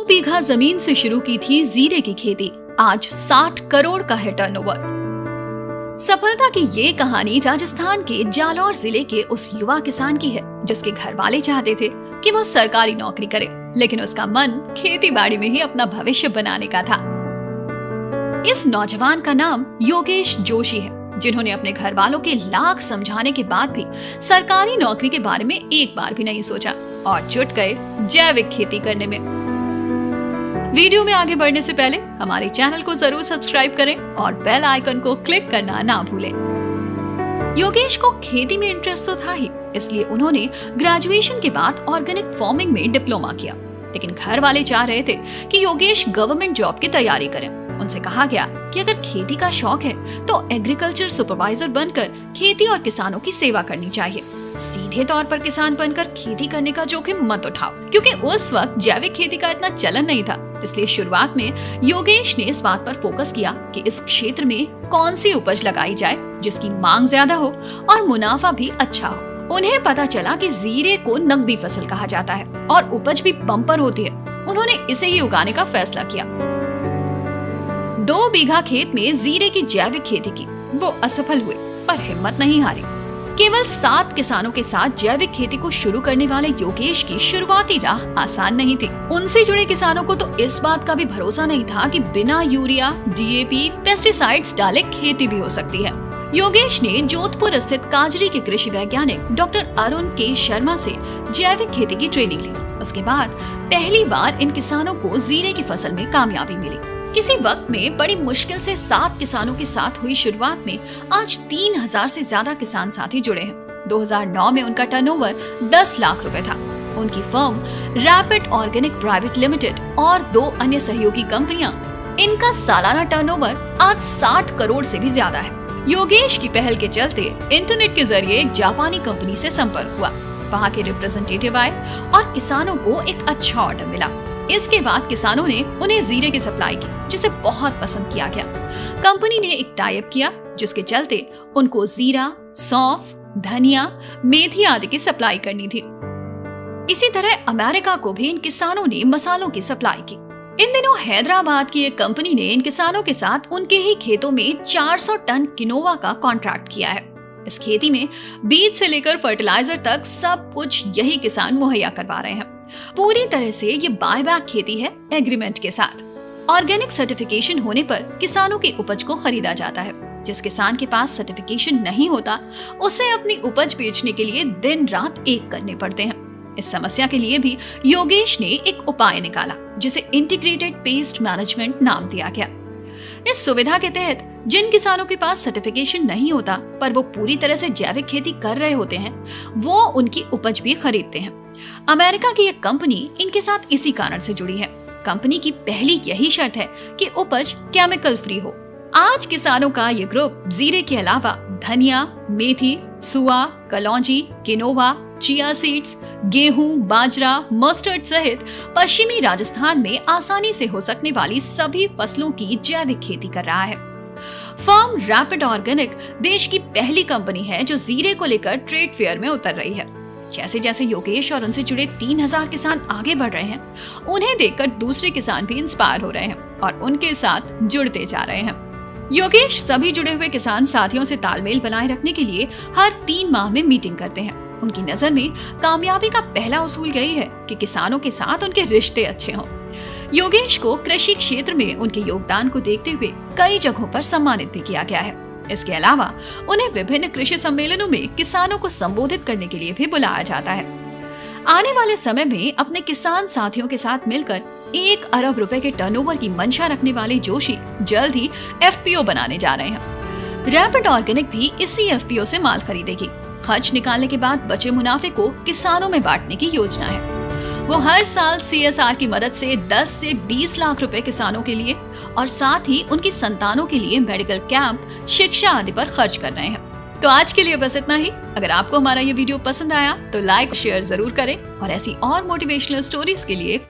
2 बीघा जमीन से शुरू की थी जीरे की खेती, आज 60 करोड़ का है टर्नओवर। सफलता की ये कहानी राजस्थान के जालौर जिले के उस युवा किसान की है जिसके घर वाले चाहते थे कि वो सरकारी नौकरी करे, लेकिन उसका मन खेती बाड़ी में ही अपना भविष्य बनाने का था। इस नौजवान का नाम योगेश जोशी है, जिन्होंने अपने घर वालों के लाख समझाने के बाद भी सरकारी नौकरी के बारे में एक बार भी नहीं सोचा और जुट गए जैविक खेती करने में। वीडियो में आगे बढ़ने से पहले हमारे चैनल को जरूर सब्सक्राइब करें और बेल आइकन को क्लिक करना ना भूलें। योगेश को खेती में इंटरेस्ट तो था ही, इसलिए उन्होंने ग्रेजुएशन के बाद ऑर्गेनिक फार्मिंग में डिप्लोमा किया। लेकिन घर वाले चाह रहे थे कि योगेश गवर्नमेंट जॉब की तैयारी करें। उनसे कहा गया कि अगर खेती का शौक है तो एग्रीकल्चर सुपरवाइजर बनकर खेती और किसानों की सेवा करनी चाहिए। सीधे तौर पर किसान बनकर खेती करने का जोखिम मत उठाओ, क्योंकि उस वक्त जैविक खेती का इतना चलन नहीं था। इसलिए शुरुआत में योगेश ने इस बात पर फोकस किया कि इस क्षेत्र में कौन सी उपज लगाई जाए जिसकी मांग ज्यादा हो और मुनाफा भी अच्छा हो। उन्हें पता चला कि जीरे को नकदी फसल कहा जाता है और उपज भी बम्पर होती है। उन्होंने इसे ही उगाने का फैसला किया। 2 बीघा खेत में जीरे की जैविक खेती की। वो असफल हुए पर हिम्मत नहीं हारी। केवल 7 किसानों के साथ जैविक खेती को शुरू करने वाले योगेश की शुरुआती राह आसान नहीं थी। उनसे जुड़े किसानों को तो इस बात का भी भरोसा नहीं था कि बिना यूरिया, डीएपी, पेस्टिसाइड्स डाले खेती भी हो सकती है। योगेश ने जोधपुर स्थित काजरी के कृषि वैज्ञानिक डॉक्टर अरुण के शर्मा से जैविक खेती की ट्रेनिंग ली। उसके बाद पहली बार इन किसानों को जीरे की फसल में कामयाबी मिली। किसी वक्त में बड़ी मुश्किल से 7 किसानों के साथ हुई शुरुआत में आज 3000 से ज्यादा किसान साथी जुड़े हैं। 2009 में उनका टर्नओवर 10 लाख रुपए था। उनकी firm rapid organic private limited और 2 अन्य सहयोगी कंपनियां, इनका सालाना टर्नओवर आज 60 करोड़ से भी ज्यादा है। योगेश की पहल के चलते इंटरनेट के जरिए एक जापानी कंपनी से संपर्क हुआ। वहाँ के रिप्रेजेंटेटिव आए और किसानों को एक अच्छा ऑर्डर मिला। इसके बाद किसानों ने उन्हें जीरे की सप्लाई की, जिसे बहुत पसंद किया गया। कंपनी ने एक टाई अप किया, जिसके चलते उनको जीरा, सौंफ, धनिया, मेथी आदि की सप्लाई करनी थी। इसी तरह अमेरिका को भी इन किसानों ने मसालों की सप्लाई की। इन दिनों हैदराबाद की एक कंपनी ने इन किसानों के साथ उनके ही खेतों में 400 टन किनोवा का कॉन्ट्रैक्ट किया है। इस खेती में बीज से लेकर फर्टिलाइजर तक सब कुछ यही किसान मुहैया करवा रहे हैं। पूरी तरह से ये बायबैक खेती है एग्रीमेंट के साथ। ऑर्गेनिक सर्टिफिकेशन होने पर किसानों की उपज को खरीदा जाता है। जिस किसान के पास सर्टिफिकेशन नहीं होता, उसे अपनी उपज बेचने के लिए दिन रात एक करने पड़ते हैं। इस समस्या के लिए भी योगेश ने एक उपाय निकाला, जिसे इंटीग्रेटेड पेस्ट मैनेजमेंट नाम दिया गया। इस सुविधा के तहत जिन किसानों के पास सर्टिफिकेशन नहीं होता पर वो पूरी तरह से जैविक खेती कर रहे होते हैं, वो उनकी उपज भी खरीदते हैं। अमेरिका की एक कंपनी इनके साथ इसी कारण से जुड़ी है। कंपनी की पहली यही शर्त है कि उपज केमिकल फ्री हो। आज किसानों का ये ग्रुप जीरे के अलावा धनिया, मेथी, सुआ, कलौंजी, किनोवा, चिया सीड्स, गेहूं, बाजरा, मस्टर्ड सहित पश्चिमी राजस्थान में आसानी से हो सकने वाली सभी फसलों की जैविक खेती कर रहा है। फर्म रैपिड ऑर्गेनिक देश की पहली कंपनी है जो जीरे को लेकर ट्रेड फेयर में उतर रही है। जैसे जैसे योगेश और उनसे जुड़े 3000 किसान आगे बढ़ रहे हैं, उन्हें देखकर दूसरे किसान भी इंस्पायर हो रहे हैं और उनके साथ जुड़ते जा रहे हैं। योगेश सभी जुड़े हुए किसान साथियों से तालमेल बनाए रखने के लिए हर 3 माह में मीटिंग करते हैं। उनकी नजर में कामयाबी का पहला उसूल यही है कि किसानों के साथ उनके रिश्ते अच्छे हों। योगेश को कृषि क्षेत्र में उनके योगदान को देखते हुए कई जगहों पर सम्मानित भी किया गया है। इसके अलावा उन्हें विभिन्न कृषि सम्मेलनों में किसानों को संबोधित करने के लिए भी बुलाया जाता है। आने वाले समय में अपने किसान साथियों के साथ मिलकर 1 अरब रुपए के टर्नओवर की मंशा रखने वाले जोशी जल्द ही एफपीओ बनाने जा रहे हैं। रैपिड ऑर्गेनिक भी इसी एफपीओ से माल खरीदेगी। खर्च निकालने के बाद बचे मुनाफे को किसानों में बांटने की योजना है। वो हर साल सीएसआर की मदद से 10 से 20 लाख रुपए किसानों के लिए और साथ ही उनकी संतानों के लिए मेडिकल कैंप, शिक्षा आदि पर खर्च कर रहे हैं। तो आज के लिए बस इतना ही। अगर आपको हमारा ये वीडियो पसंद आया तो लाइक शेयर जरूर करें और ऐसी और मोटिवेशनल स्टोरीज के लिए